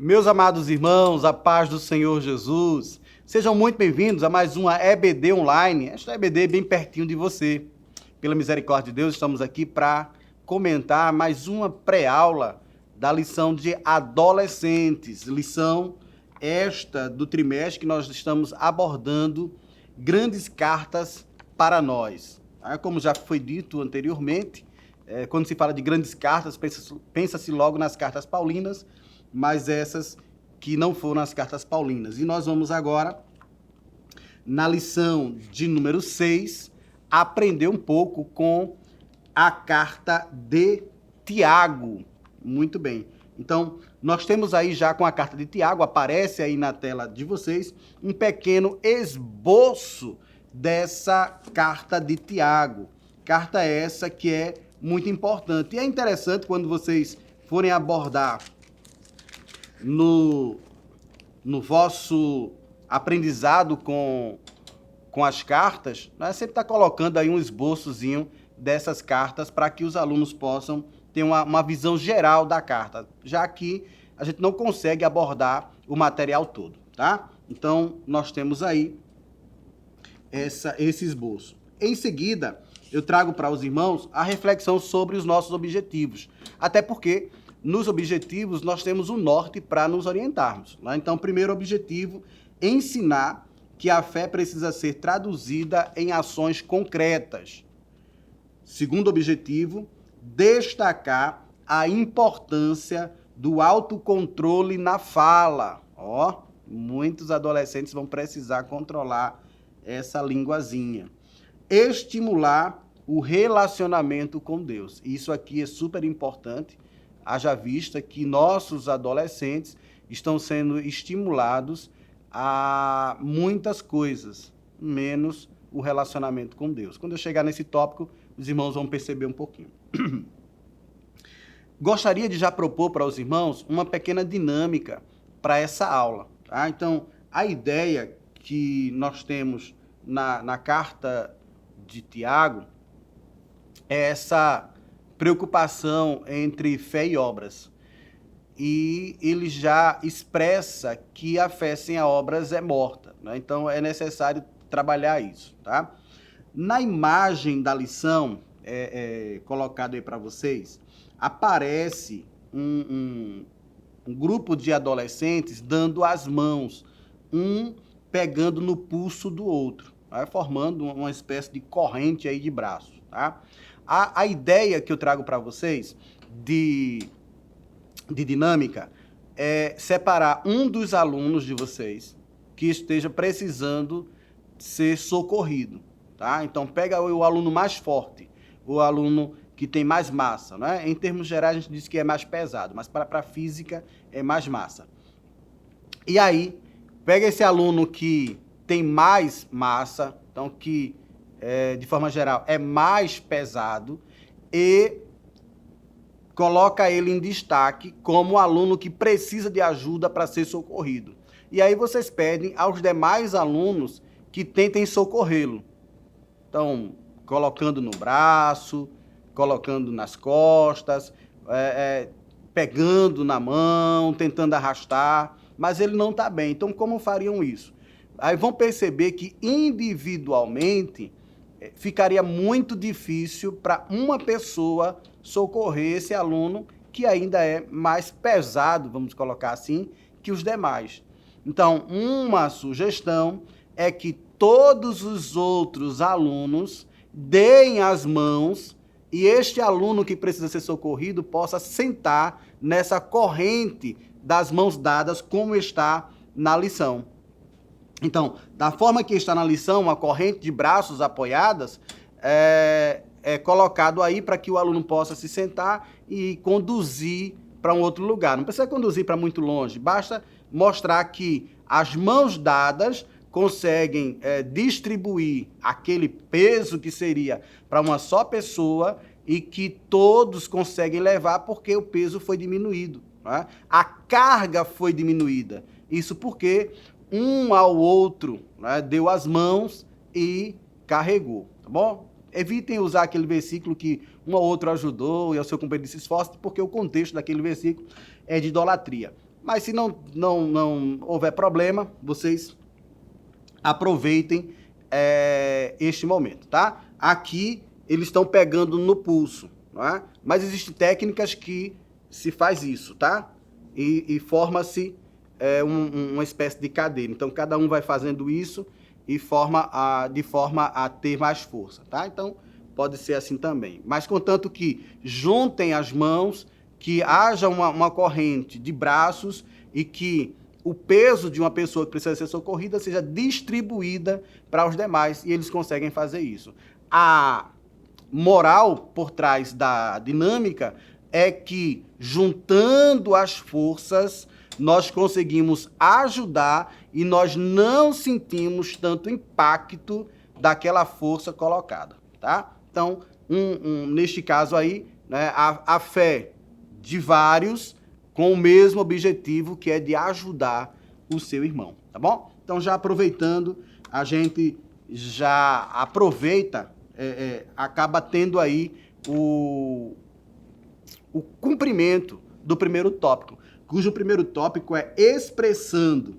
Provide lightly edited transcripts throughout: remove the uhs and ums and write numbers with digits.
Meus amados irmãos, a paz do Senhor Jesus, sejam muito bem-vindos a mais uma EBD Online. Esta EBD bem pertinho de você. Pela misericórdia de Deus, estamos aqui para comentar mais uma pré-aula da lição de adolescentes. Lição esta do trimestre que nós estamos abordando grandes cartas para nós. Como já foi dito anteriormente, quando se fala de grandes cartas, pensa-se logo nas cartas paulinas, mas essas que não foram as cartas paulinas. E nós vamos agora, na lição de número 6, aprender um pouco com a carta de Tiago. Muito bem. Então, nós temos aí já com a carta de Tiago, aparece aí na tela de vocês, um pequeno esboço dessa carta de Tiago. Carta essa que é muito importante. E é interessante quando vocês forem abordar no vosso aprendizado com as cartas, nós sempre está colocando aí um esboçozinho dessas cartas para que os alunos possam ter uma visão geral da carta, já que a gente não consegue abordar o material todo, tá? Então, nós temos aí esse esboço. Em seguida, eu trago para os irmãos a reflexão sobre os nossos objetivos, até porque nos objetivos nós temos um norte para nos orientarmos, né? Então, primeiro objetivo, ensinar que a fé precisa ser traduzida em ações concretas. Segundo objetivo, destacar a importância do autocontrole na fala. Muitos adolescentes vão precisar controlar essa linguazinha. Estimular o relacionamento com Deus. Isso aqui é super importante. Haja vista que nossos adolescentes estão sendo estimulados a muitas coisas, menos o relacionamento com Deus. Quando eu chegar nesse tópico, os irmãos vão perceber um pouquinho. Gostaria de já propor para os irmãos uma pequena dinâmica para essa aula, tá? Então, a ideia que nós temos na carta de Tiago é essa preocupação entre fé e obras. E ele já expressa que a fé sem obras é morta, né? Então é necessário trabalhar isso, tá? Na imagem da lição, colocado aí para vocês, aparece um grupo de adolescentes dando as mãos, um pegando no pulso do outro, tá? Formando uma espécie de corrente aí de braços, tá? A ideia que eu trago para vocês de dinâmica é separar um dos alunos de vocês que esteja precisando ser socorrido, tá? Então, pega o aluno mais forte, o aluno que tem mais massa, né? Em termos gerais, a gente diz que é mais pesado, mas para a física é mais massa. E aí, pega esse aluno que tem mais massa, então que de forma geral, é mais pesado e coloca ele em destaque como aluno que precisa de ajuda para ser socorrido. E aí vocês pedem aos demais alunos que tentem socorrê-lo. Então, colocando no braço, colocando nas costas, pegando na mão, tentando arrastar, mas ele não está bem. Então, como fariam isso? Aí vão perceber que individualmente ficaria muito difícil para uma pessoa socorrer esse aluno que ainda é mais pesado, vamos colocar assim, que os demais. Então, uma sugestão é que todos os outros alunos deem as mãos e este aluno que precisa ser socorrido possa sentar nessa corrente das mãos dadas, como está na lição. Então, da forma que está na lição, uma corrente de braços apoiadas é colocado aí para que o aluno possa se sentar e conduzir para um outro lugar. Não precisa conduzir para muito longe, basta mostrar que as mãos dadas conseguem distribuir aquele peso que seria para uma só pessoa e que todos conseguem levar porque o peso foi diminuído, né? A carga foi diminuída. Isso porque um ao outro, né, deu as mãos e carregou, tá bom? Evitem usar aquele versículo que um ao outro ajudou e ao seu companheiro se esforce, porque o contexto daquele versículo é de idolatria. Mas se não houver problema, vocês aproveitem este momento, tá? Aqui eles estão pegando no pulso, não é? Mas existem técnicas que se faz isso, tá? E forma-se uma espécie de cadeira. Então, cada um vai fazendo isso e de forma a ter mais força, tá? Então, pode ser assim também. Mas, contanto que juntem as mãos, que haja uma corrente de braços e que o peso de uma pessoa que precisa ser socorrida seja distribuída para os demais, e eles conseguem fazer isso. A moral por trás da dinâmica é que, juntando as forças, nós conseguimos ajudar e nós não sentimos tanto impacto daquela força colocada, tá? Então, neste caso aí, né, a fé de vários com o mesmo objetivo, que é de ajudar o seu irmão, tá bom? Então, já aproveitando, a gente já aproveita, acaba tendo aí o cumprimento do primeiro tópico, cujo primeiro tópico é expressando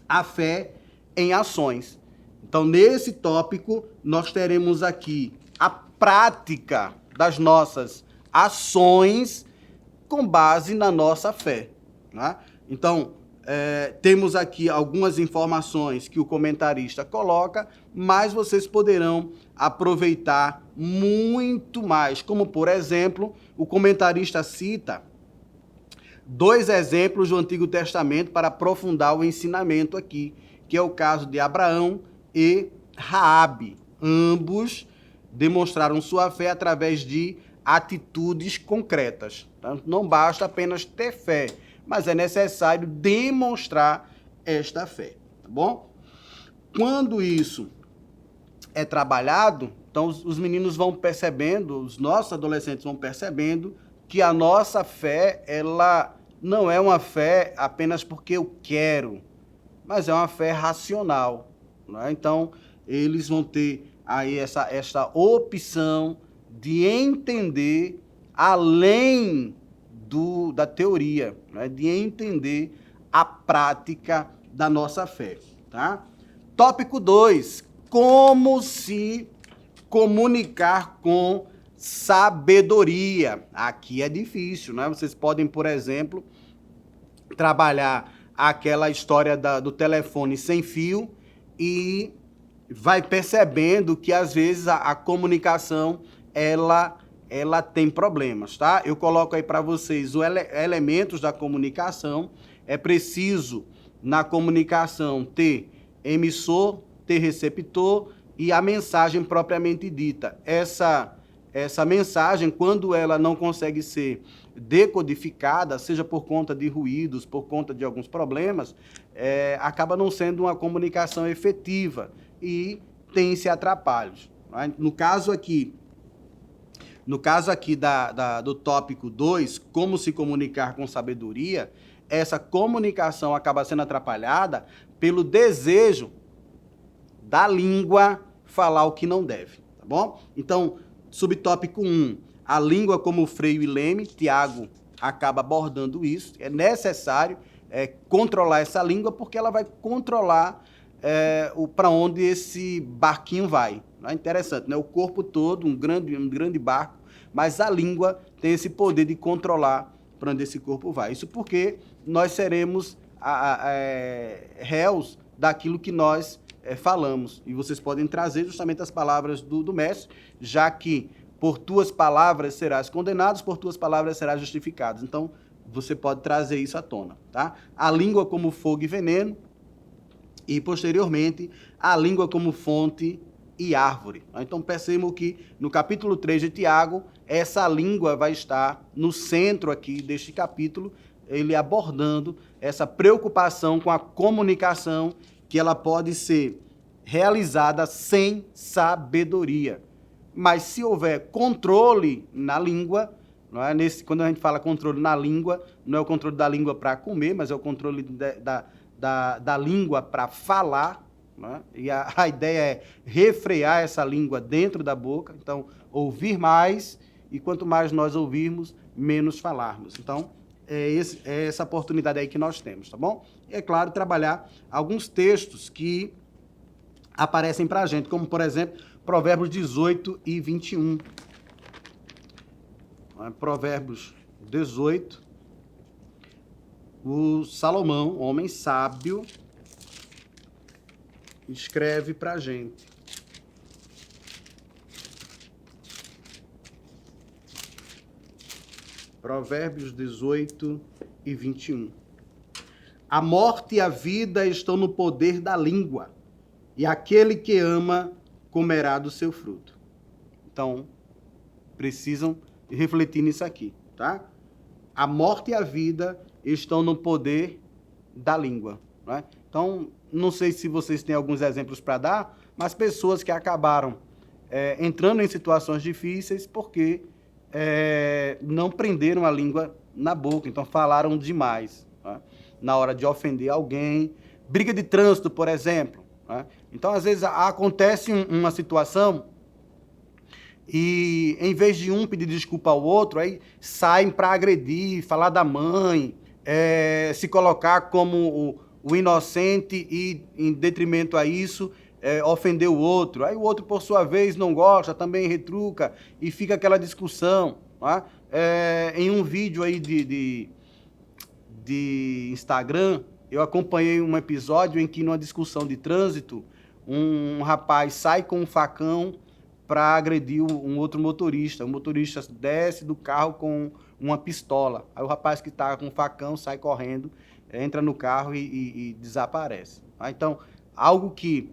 a fé em ações. Então, nesse tópico, nós teremos aqui a prática das nossas ações com base na nossa fé, né? Então, temos aqui algumas informações que o comentarista coloca, mas vocês poderão aproveitar muito mais. Como, por exemplo, o comentarista cita 2 exemplos do Antigo Testamento para aprofundar o ensinamento aqui, que é o caso de Abraão e Raabe. Ambos demonstraram sua fé através de atitudes concretas. Então, não basta apenas ter fé, mas é necessário demonstrar esta fé, tá bom? Quando isso é trabalhado, então os meninos vão percebendo, os nossos adolescentes vão percebendo que a nossa fé, ela não é uma fé apenas porque eu quero, mas é uma fé racional, né? Então, eles vão ter aí essa opção de entender além da teoria, né? De entender a prática da nossa fé, tá? Tópico 2, como se comunicar com sabedoria. Aqui é difícil, né? Vocês podem, por exemplo, trabalhar aquela história do telefone sem fio e vai percebendo que, às vezes, a comunicação, ela tem problemas, tá? Eu coloco aí para vocês os elementos da comunicação. É preciso, na comunicação, ter emissor, ter receptor e a mensagem propriamente dita. Essa mensagem, quando ela não consegue ser decodificada, seja por conta de ruídos, por conta de alguns problemas, acaba não sendo uma comunicação efetiva e tem-se atrapalhos. Né? No caso aqui do tópico 2, como se comunicar com sabedoria, essa comunicação acaba sendo atrapalhada pelo desejo da língua falar o que não deve, tá bom? Então, subtópico 1, a língua como freio e leme. Tiago acaba abordando isso. É necessário controlar essa língua, porque ela vai controlar para onde esse barquinho vai. É interessante, né? O corpo todo, um grande barco, mas a língua tem esse poder de controlar para onde esse corpo vai. Isso porque nós seremos réus daquilo que nós falamos. E vocês podem trazer justamente as palavras do mestre, já que por tuas palavras serás condenado, por tuas palavras serás justificado. Então, você pode trazer isso à tona, tá? A língua como fogo e veneno, e posteriormente a língua como fonte e árvore. Então, percebam que no capítulo 3 de Tiago, essa língua vai estar no centro aqui deste capítulo, ele abordando essa preocupação com a comunicação, que ela pode ser realizada sem sabedoria. Mas se houver controle na língua, não é? Quando a gente fala controle na língua, não é o controle da língua para comer, mas é o controle da língua para falar, não é? E a ideia é refrear essa língua dentro da boca. Então, ouvir mais, e quanto mais nós ouvirmos, menos falarmos. Então, é essa oportunidade aí que nós temos, tá bom? E, é claro, trabalhar alguns textos que aparecem para a gente, como, por exemplo, Provérbios 18 e 21. Provérbios 18, o Salomão, homem sábio, escreve para a gente. Provérbios 18 e 21. A morte e a vida estão no poder da língua, e aquele que ama comerá do seu fruto. Então, precisam refletir nisso aqui, tá? A morte e a vida estão no poder da língua, né? Então, não sei se vocês têm alguns exemplos para dar, mas pessoas que acabaram entrando em situações difíceis porque não prenderam a língua na boca, então falaram demais, né? Na hora de ofender alguém. Briga de trânsito, por exemplo, né? Então, às vezes, acontece uma situação e, em vez de um pedir desculpa ao outro, aí saem para agredir, falar da mãe, se colocar como o inocente e, em detrimento a isso, ofender o outro. Aí o outro, por sua vez, não gosta, também retruca e fica aquela discussão, né? Em um vídeo aí de Instagram, eu acompanhei um episódio em que, numa discussão de trânsito, um rapaz sai com um facão para agredir um outro motorista. O motorista desce do carro com uma pistola. Aí o rapaz que está com o facão sai correndo, entra no carro e desaparece. Então, algo que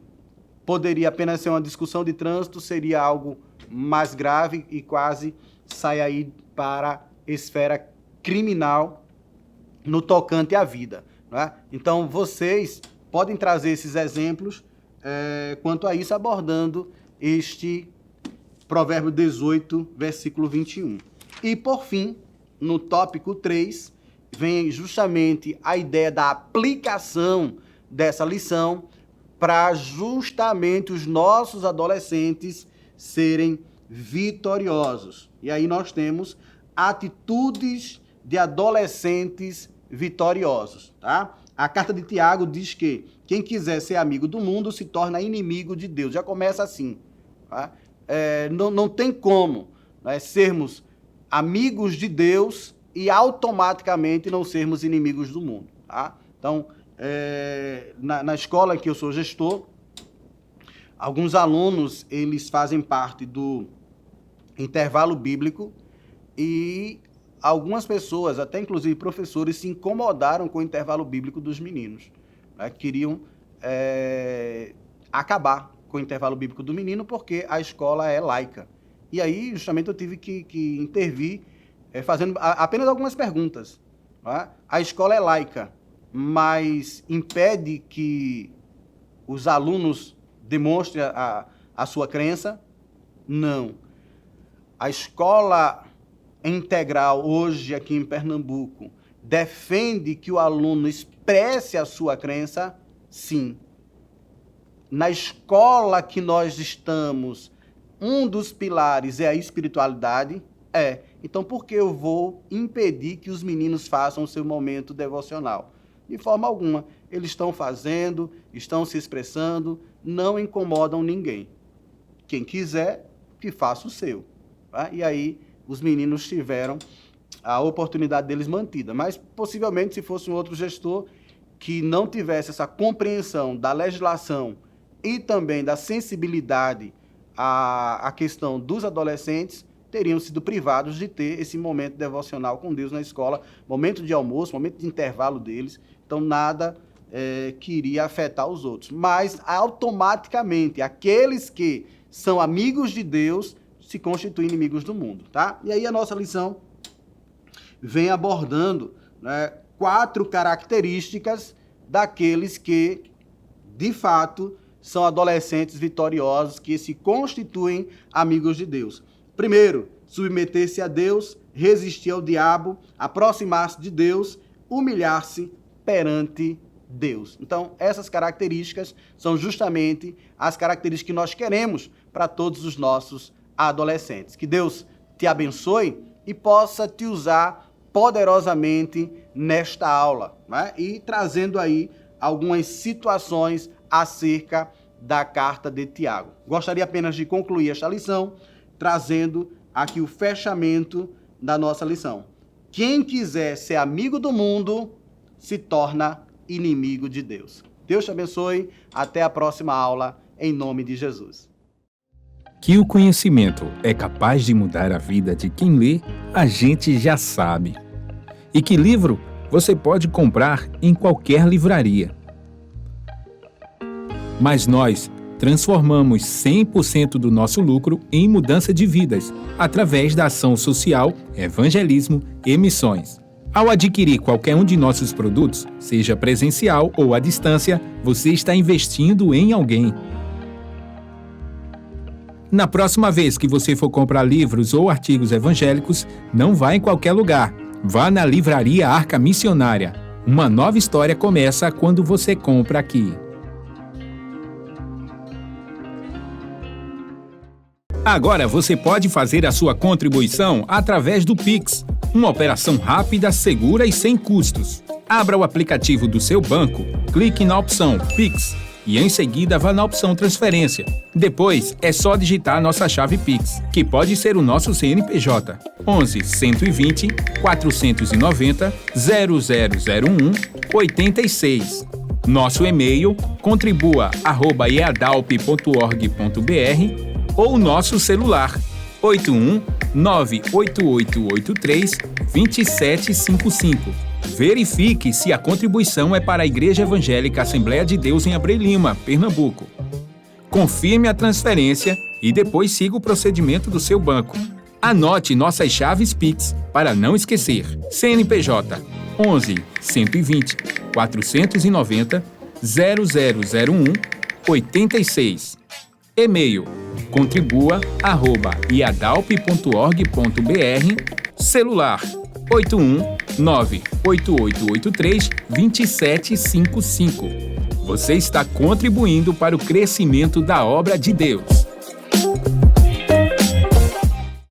poderia apenas ser uma discussão de trânsito seria algo mais grave e quase sai aí para a esfera criminal no tocante à vida, né? Então, vocês podem trazer esses exemplos quanto a isso, abordando este Provérbio 18, versículo 21. E, por fim, no tópico 3, vem justamente a ideia da aplicação dessa lição para justamente os nossos adolescentes serem vitoriosos. E aí nós temos atitudes de adolescentes vitoriosos, tá? A carta de Tiago diz que quem quiser ser amigo do mundo se torna inimigo de Deus. Já começa assim, tá? Não tem como, né, sermos amigos de Deus e automaticamente não sermos inimigos do mundo, tá? Então, na escola que eu sou gestor, alguns alunos, eles fazem parte do intervalo bíblico e algumas pessoas, até inclusive professores, se incomodaram com o intervalo bíblico dos meninos, né? Queriam acabar com o intervalo bíblico do menino porque a escola é laica. E aí, justamente, eu tive que intervir fazendo apenas algumas perguntas, né? A escola é laica, mas impede que os alunos demonstrem a sua crença? Não. A escola integral, hoje aqui em Pernambuco, defende que o aluno expresse a sua crença? Sim. Na escola que nós estamos, um dos pilares é a espiritualidade? Então, por que eu vou impedir que os meninos façam o seu momento devocional? De forma alguma. Eles estão fazendo, estão se expressando, não incomodam ninguém. Quem quiser, que faça o seu, tá? E aí, os meninos tiveram a oportunidade deles mantida. Mas, possivelmente, se fosse um outro gestor que não tivesse essa compreensão da legislação e também da sensibilidade à questão dos adolescentes, teriam sido privados de ter esse momento devocional com Deus na escola, momento de almoço, momento de intervalo deles. Então, nada que iria afetar os outros. Mas, automaticamente, aqueles que são amigos de Deus se constituem inimigos do mundo, tá? E aí a nossa lição vem abordando, né, 4 características daqueles que, de fato, são adolescentes vitoriosos, que se constituem amigos de Deus. Primeiro, submeter-se a Deus, resistir ao diabo, aproximar-se de Deus, humilhar-se perante Deus. Então, essas características são justamente as características que nós queremos para todos os nossos adolescentes. Que Deus te abençoe e possa te usar poderosamente nesta aula, né? E trazendo aí algumas situações acerca da carta de Tiago. Gostaria apenas de concluir esta lição trazendo aqui o fechamento da nossa lição. Quem quiser ser amigo do mundo se torna inimigo de Deus. Deus te abençoe. Até a próxima aula, em nome de Jesus. Que o conhecimento é capaz de mudar a vida de quem lê, a gente já sabe. E que livro você pode comprar em qualquer livraria. Mas nós transformamos 100% do nosso lucro em mudança de vidas, através da ação social, evangelismo e missões. Ao adquirir qualquer um de nossos produtos, seja presencial ou à distância, você está investindo em alguém. Na próxima vez que você for comprar livros ou artigos evangélicos, não vá em qualquer lugar. Vá na Livraria Arca Missionária. Uma nova história começa quando você compra aqui. Agora você pode fazer a sua contribuição através do Pix, uma operação rápida, segura e sem custos. Abra o aplicativo do seu banco, clique na opção Pix e em seguida vá na opção Transferência. Depois é só digitar nossa chave Pix, que pode ser o nosso CNPJ 11 120 490 0001 86. Nosso e-mail contribua@eadalp.org.br ou nosso celular 81 98883 2755. Verifique se a contribuição é para a Igreja Evangélica Assembleia de Deus em Abreu Lima, Pernambuco. Confirme a transferência e depois siga o procedimento do seu banco. Anote nossas chaves Pix para não esquecer. CNPJ 11 120 490 0001 86. E-mail contribua@iadalp.org.br. Celular 81 98883 2755. Você está contribuindo para o crescimento da obra de Deus.